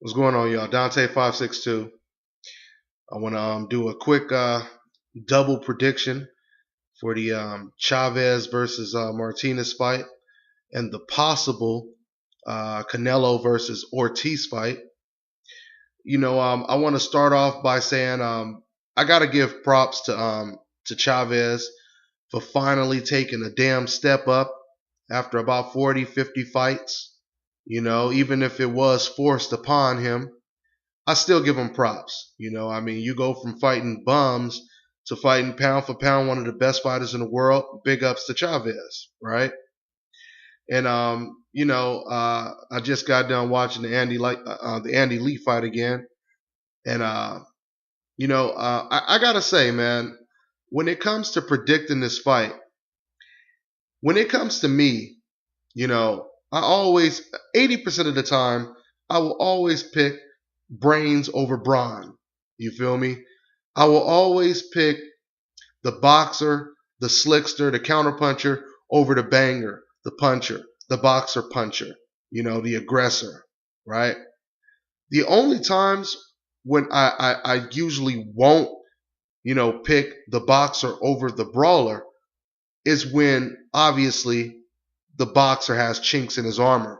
What's going on, y'all? Dante562. I want to do a quick double prediction for the Chavez versus Martinez fight and the possible Canelo versus Ortiz fight. I want to start off by saying I got to give props to Chavez for finally taking a damn step up after about 40, 50 fights. Even if it was forced upon him, I still give him props. You go from fighting bums to fighting pound for pound one of the best fighters in the world. Big ups to Chavez, right? And I just got done watching the Andy Lee fight again, and I gotta say, man, when it comes to predicting this fight, when it comes to me, I always 80% of the time I will always pick brains over brawn. You feel me? I will always pick the boxer, the slickster, the counterpuncher over the banger, the puncher, the boxer puncher, the aggressor, right? The only times when I usually won't, pick the boxer over the brawler is when obviously the boxer has chinks in his armor.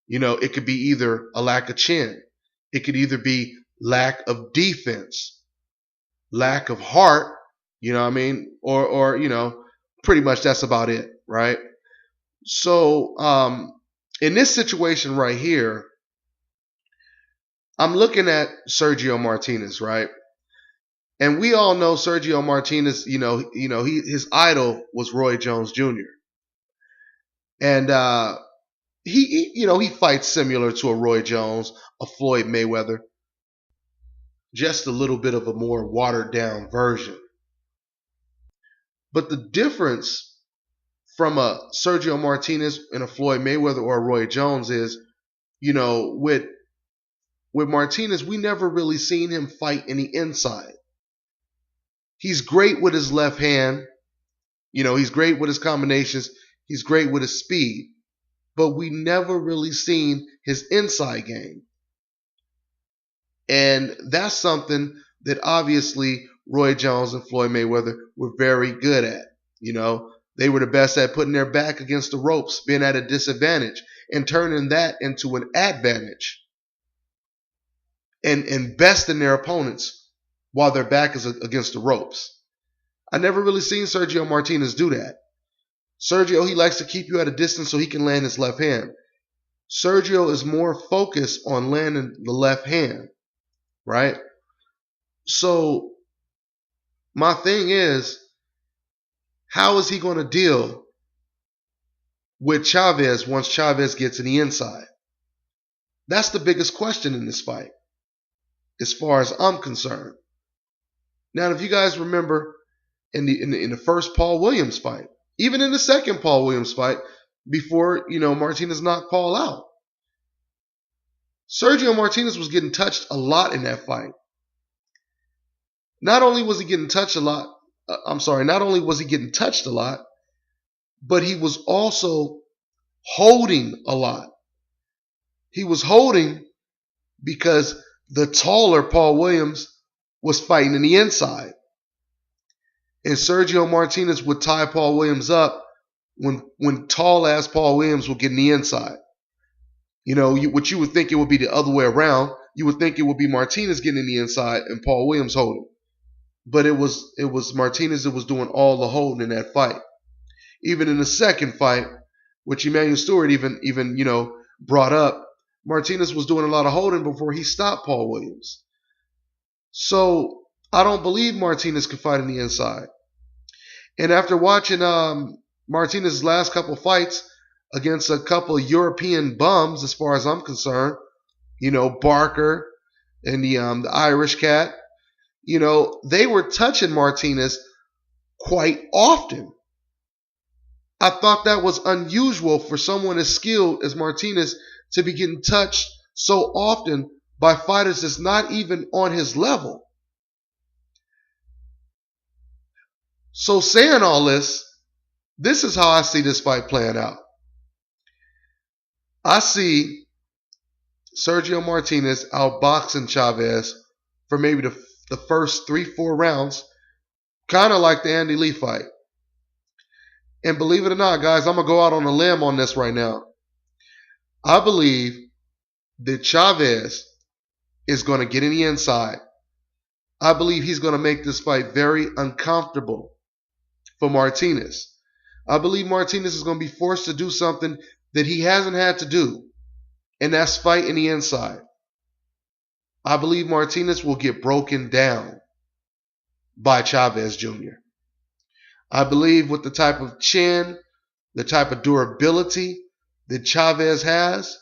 It could be either a lack of chin. It could either be lack of defense, lack of heart, or pretty much that's about it, right? So in this situation right here, I'm looking at Sergio Martinez, right? And we all know Sergio Martinez, his idol was Roy Jones Jr. And he fights similar to a Roy Jones, a Floyd Mayweather, just a little bit of a more watered down version. But the difference from a Sergio Martinez and a Floyd Mayweather or a Roy Jones is, with Martinez, we never really seen him fight in the inside. He's great with his left hand. He's great with his combinations. He's great with his speed. But we never really seen his inside game. And that's something that obviously Roy Jones and Floyd Mayweather were very good at. They were the best at putting their back against the ropes, being at a disadvantage, and turning that into an advantage. And besting their opponents while their back is against the ropes. I never really seen Sergio Martinez do that. Sergio, he likes to keep you at a distance so he can land his left hand. Sergio is more focused on landing the left hand, right? So my thing is, how is he going to deal with Chavez once Chavez gets in the inside? That's the biggest question in this fight, as far as I'm concerned. Now, if you guys remember in the first Paul Williams fight, even in the second Paul Williams fight, before Martinez knocked Paul out, Sergio Martinez was getting touched a lot in that fight. Not only was he getting touched a lot, but he was also holding a lot. He was holding because the taller Paul Williams was fighting in the inside. And Sergio Martinez would tie Paul Williams up when tall-ass Paul Williams would get in the inside. What you would think it would be the other way around. You would think it would be Martinez getting in the inside and Paul Williams holding. But it was Martinez that was doing all the holding in that fight. Even in the second fight, which Emmanuel Stewart even brought up, Martinez was doing a lot of holding before he stopped Paul Williams. So I don't believe Martinez could fight in the inside. And after watching Martinez's last couple fights against a couple of European bums, as far as I'm concerned, Barker and the Irish cat, they were touching Martinez quite often. I thought that was unusual for someone as skilled as Martinez to be getting touched so often by fighters that's not even on his level. So saying all this is how I see this fight playing out. I see Sergio Martinez outboxing Chavez for maybe the first 3-4 rounds, kind of like the Andy Lee fight. And believe it or not, guys, I'm going to go out on a limb on this right now. I believe that Chavez is going to get in the inside. I believe he's going to make this fight very uncomfortable for Martinez. I believe Martinez is going to be forced to do something that he hasn't had to do, and that's fight in the inside. I believe Martinez will get broken down by Chavez Jr. I believe with the type of chin, the type of durability that Chavez has,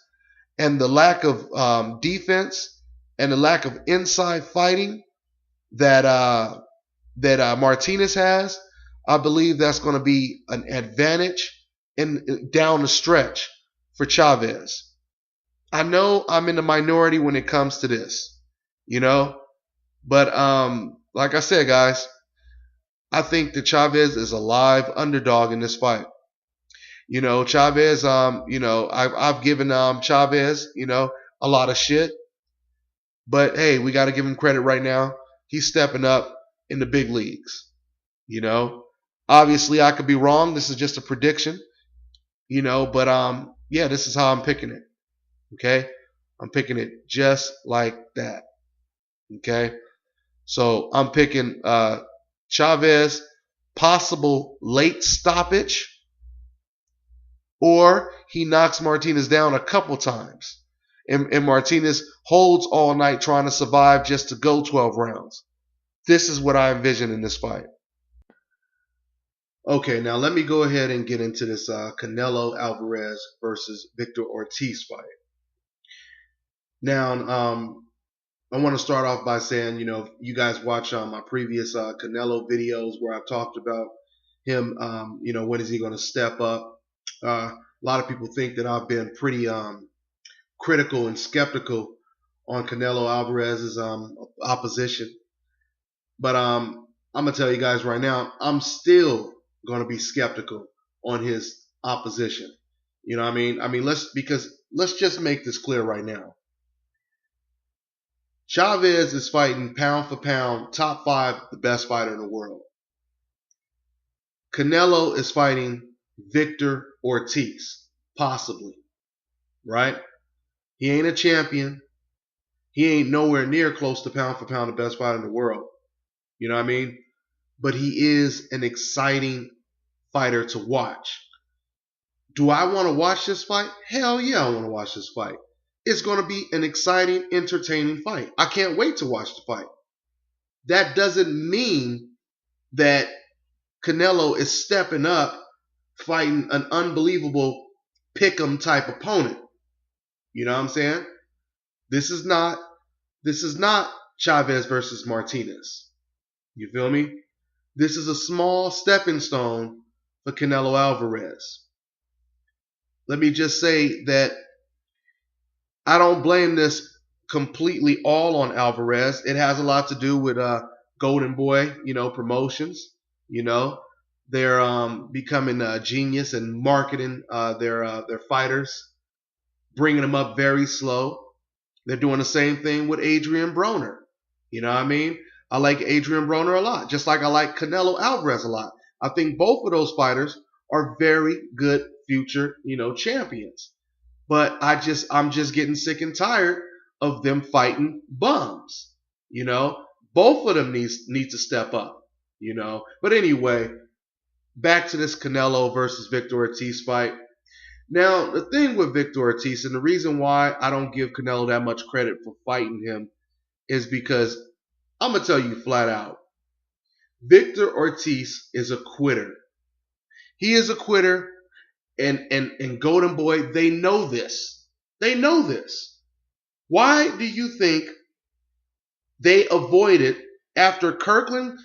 and the lack of defense and the lack of inside fighting that Martinez has, I believe that's going to be an advantage down the stretch for Chavez. I know I'm in the minority when it comes to this, but like I said, guys, I think that Chavez is a live underdog in this fight. Chavez, I've given Chavez, a lot of shit, but hey, we got to give him credit right now. He's stepping up in the big leagues. Obviously I could be wrong. This is just a prediction, but yeah, this is how I'm picking it. Okay? I'm picking it just like that. Okay? So I'm picking Chavez, possible late stoppage, or he knocks Martinez down a couple times. And Martinez holds all night trying to survive just to go 12 rounds. This is what I envision in this fight. Okay, now let me go ahead and get into this Canelo Alvarez versus Victor Ortiz fight. Now, I want to start off by saying, you guys watch my previous Canelo videos where I've talked about him, when is he going to step up? A lot of people think that I've been pretty critical and skeptical on Canelo Alvarez's opposition. But I'm going to tell you guys right now, I'm still going to be skeptical on his opposition. You know what I mean? Let's just make this clear right now. Chavez is fighting pound for pound, top 5, the best fighter in the world. Canelo is fighting Victor Ortiz, possibly, right? He ain't a champion. He ain't nowhere near close to pound for pound the best fighter in the world. You know what I mean? But he is an exciting fighter to watch. Do I want to watch this fight? Hell yeah, I want to watch this fight. It's going to be an exciting, entertaining fight. I can't wait to watch the fight. That doesn't mean that Canelo is stepping up fighting an unbelievable pick'em type opponent. You know what I'm saying? This is not Chavez versus Martinez. You feel me? This is a small stepping stone for Canelo Alvarez. Let me just say that I don't blame this completely all on Alvarez. It has a lot to do with Golden Boy, promotions. They're becoming a genius in marketing their fighters, bringing them up very slow. They're doing the same thing with Adrian Broner. You know what I mean? I like Adrian Broner a lot, just like I like Canelo Alvarez a lot. I think both of those fighters are very good future, champions. But I'm just getting sick and tired of them fighting bums. Both of them need to step up. But anyway, back to this Canelo versus Victor Ortiz fight. Now, the thing with Victor Ortiz, and the reason why I don't give Canelo that much credit for fighting him, is because I'm going to tell you flat out, Victor Ortiz is a quitter. He is a quitter, and Golden Boy, they know this. They know this. Why do you think they avoided after Kirkland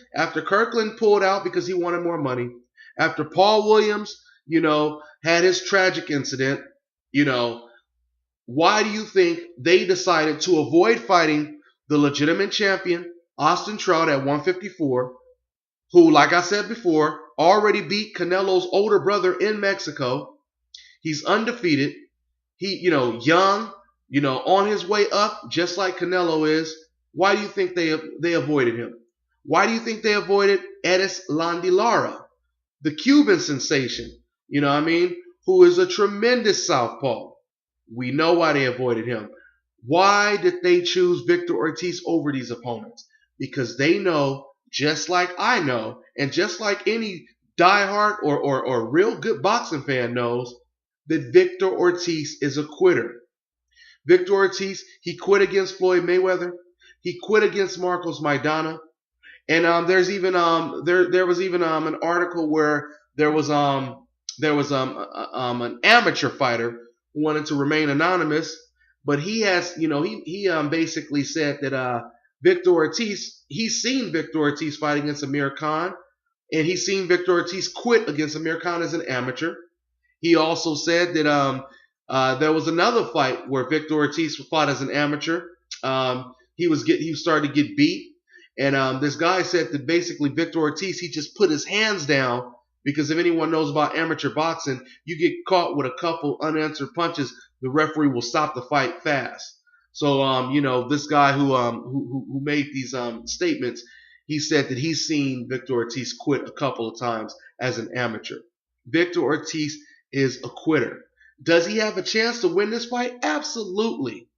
pulled out because he wanted more money, after Paul Williams, had his tragic incident, why do you think they decided to avoid fighting the legitimate champion, Austin Trout, at 154, who, like I said before, already beat Canelo's older brother in Mexico? He's undefeated. He, young, on his way up, just like Canelo is. Why do you think they avoided him? Why do you think they avoided Edis Landilara, the Cuban sensation? You know what I mean? Who is a tremendous southpaw. We know why they avoided him. Why did they choose Victor Ortiz over these opponents? Because they know, just like I know, and just like any diehard or real good boxing fan knows, that Victor Ortiz is a quitter. Victor Ortiz, he quit against Floyd Mayweather. He quit against Marcos Maidana. And there's even there was even an article where there was an amateur fighter who wanted to remain anonymous, but he has he basically said that Victor Ortiz, he's seen Victor Ortiz fight against Amir Khan, and he's seen Victor Ortiz quit against Amir Khan as an amateur. He also said that there was another fight where Victor Ortiz fought as an amateur. He started to get beat. And this guy said that basically Victor Ortiz, he just put his hands down because if anyone knows about amateur boxing, you get caught with a couple unanswered punches, the referee will stop the fight fast. So, this guy who made these statements, he said that he's seen Victor Ortiz quit a couple of times as an amateur. Victor Ortiz is a quitter. Does he have a chance to win this fight? Absolutely.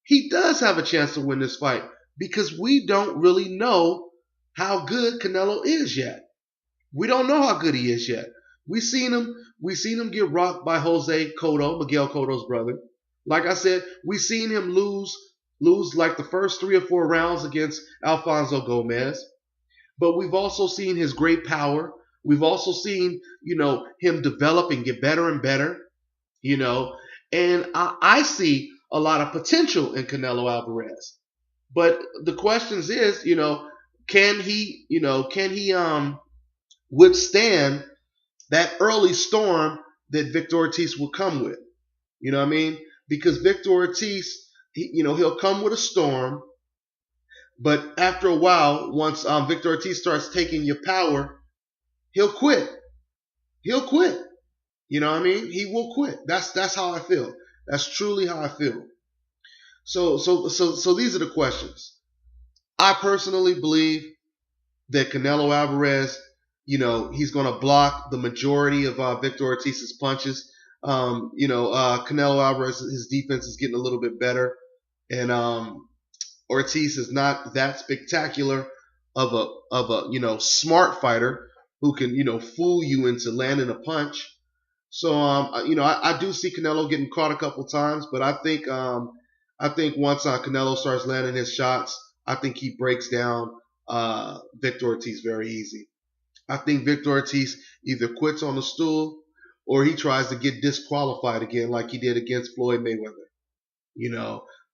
He does have a chance to win this fight, because we don't really know how good Canelo is yet. We don't know how good he is yet. We seen him get rocked by Jose Cotto, Miguel Cotto's brother. Like I said, we seen him lose like the first 3 or 4 rounds against Alfonso Gomez. But we've also seen his great power. We've also seen, him develop and get better and better. And I see a lot of potential in Canelo Alvarez. But the question is, can he withstand that early storm that Victor Ortiz will come with? You know what I mean? Because Victor Ortiz, he'll come with a storm, but after a while, once Victor Ortiz starts taking your power, he'll quit. He'll quit. You know what I mean? He will quit. That's how I feel. That's truly how I feel. So these are the questions. I personally believe that Canelo Alvarez, he's going to block the majority of Victor Ortiz's punches. Canelo Alvarez, his defense is getting a little bit better, and Ortiz is not that spectacular of a smart fighter who can fool you into landing a punch. So I do see Canelo getting caught a couple times, but I think once Canelo starts landing his shots, I think he breaks down Victor Ortiz very easy. I think Victor Ortiz either quits on the stool or he tries to get disqualified again like he did against Floyd Mayweather.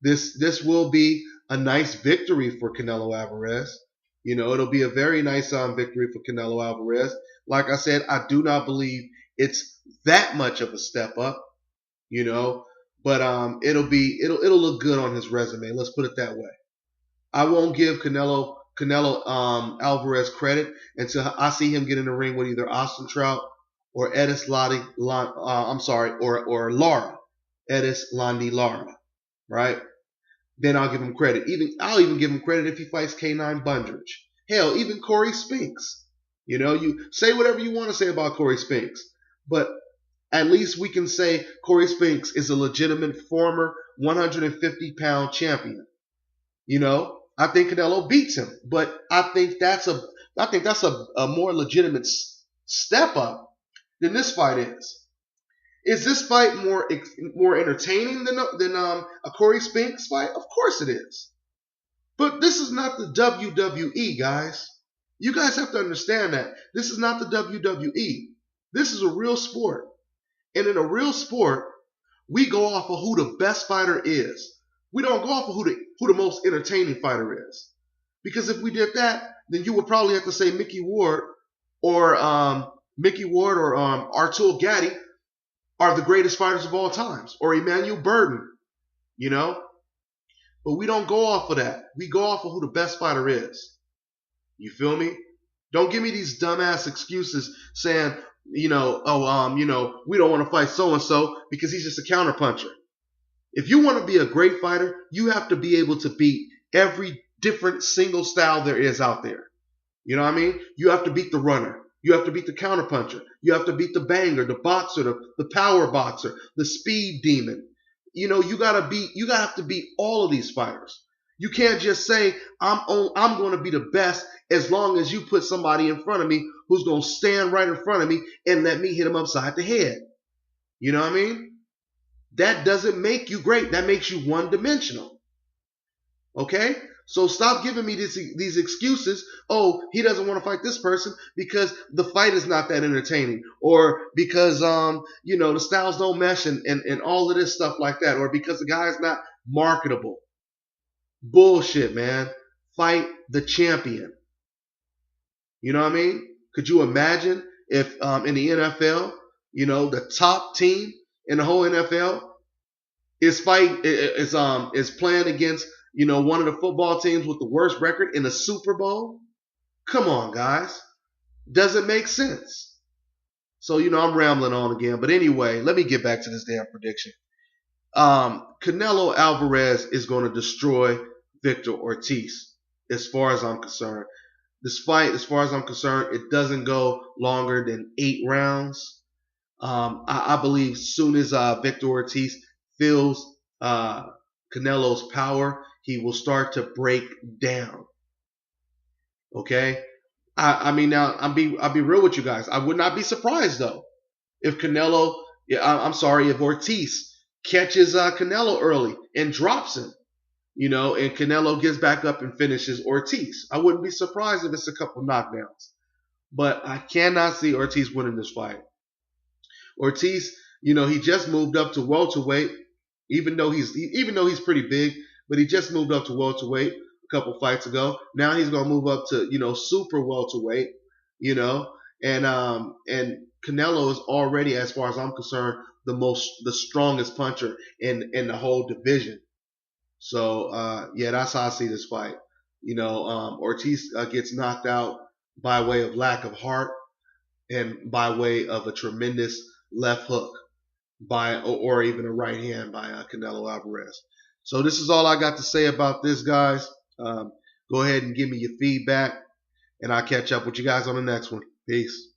This will be a nice victory for Canelo Alvarez. It'll be a very nice victory for Canelo Alvarez. Like I said, I do not believe it's that much of a step up, but it'll look good on his resume. Let's put it that way. I won't give Canelo Alvarez credit until I see him get in the ring with either Austin Trout or Edis Lara, Edis Landilara, right? Then I'll give him credit. I'll even give him credit if he fights K9 Bundridge. Hell, even Corey Spinks. You say whatever you want to say about Corey Spinks, but at least we can say Corey Spinks is a legitimate former 150-pound champion. I think Canelo beats him, but I think that's a more legitimate step up than this fight is. Is this fight more entertaining than a Corey Spinks fight? Of course it is. But this is not the WWE, guys. You guys have to understand that. This is not the WWE. This is a real sport. And in a real sport, we go off of who the best fighter is. We don't go off of who the most entertaining fighter is. Because if we did that, then you would probably have to say Mickey Ward or Artur Gatti are the greatest fighters of all times, or Emmanuel Burden, But we don't go off of that. We go off of who the best fighter is. You feel me? Don't give me these dumbass excuses saying, we don't want to fight so-and-so because he's just a counterpuncher. If you want to be a great fighter, you have to be able to beat every different single style there is out there. You know what I mean? You have to beat the runner. You have to beat the counterpuncher. You have to beat the banger, the boxer, the power boxer, the speed demon. You have to beat all of these fighters. You can't just say I'm going to be the best as long as you put somebody in front of me who's going to stand right in front of me and let me hit him upside the head. You know what I mean? That doesn't make you great. That makes you one-dimensional. Okay? So stop giving me these excuses. Oh, he doesn't want to fight this person because the fight is not that entertaining, or because the styles don't mesh, and all of this stuff like that, or because the guy is not marketable. Bullshit, man. Fight the champion. You know what I mean? Could you imagine if in the NFL, the top team in the whole NFL is playing against one of the football teams with the worst record in the Super Bowl? Come on, guys. Doesn't make sense. So, I'm rambling on again. But anyway, let me get back to this damn prediction. Canelo Alvarez is going to destroy Victor Ortiz, as far as I'm concerned. This fight, as far as I'm concerned, it doesn't go longer than 8 rounds. I believe as soon as Victor Ortiz feels Canelo's power, he will start to break down. Okay? I mean, now I'll be real with you guys. I would not be surprised though if if Ortiz catches Canelo early and drops him, and Canelo gets back up and finishes Ortiz. I wouldn't be surprised if it's a couple knockdowns, but I cannot see Ortiz winning this fight. Ortiz, he just moved up to welterweight, even though he's pretty big, but he just moved up to welterweight a couple fights ago. Now he's gonna move up to super welterweight, and Canelo is already, as far as I'm concerned, the strongest puncher in the whole division. So that's how I see this fight. Ortiz gets knocked out by way of lack of heart and by way of a tremendous left hook or even a right hand by Canelo Alvarez. So this is all I got to say about this, guys. Go ahead and give me your feedback, and I'll catch up with you guys on the next one. Peace.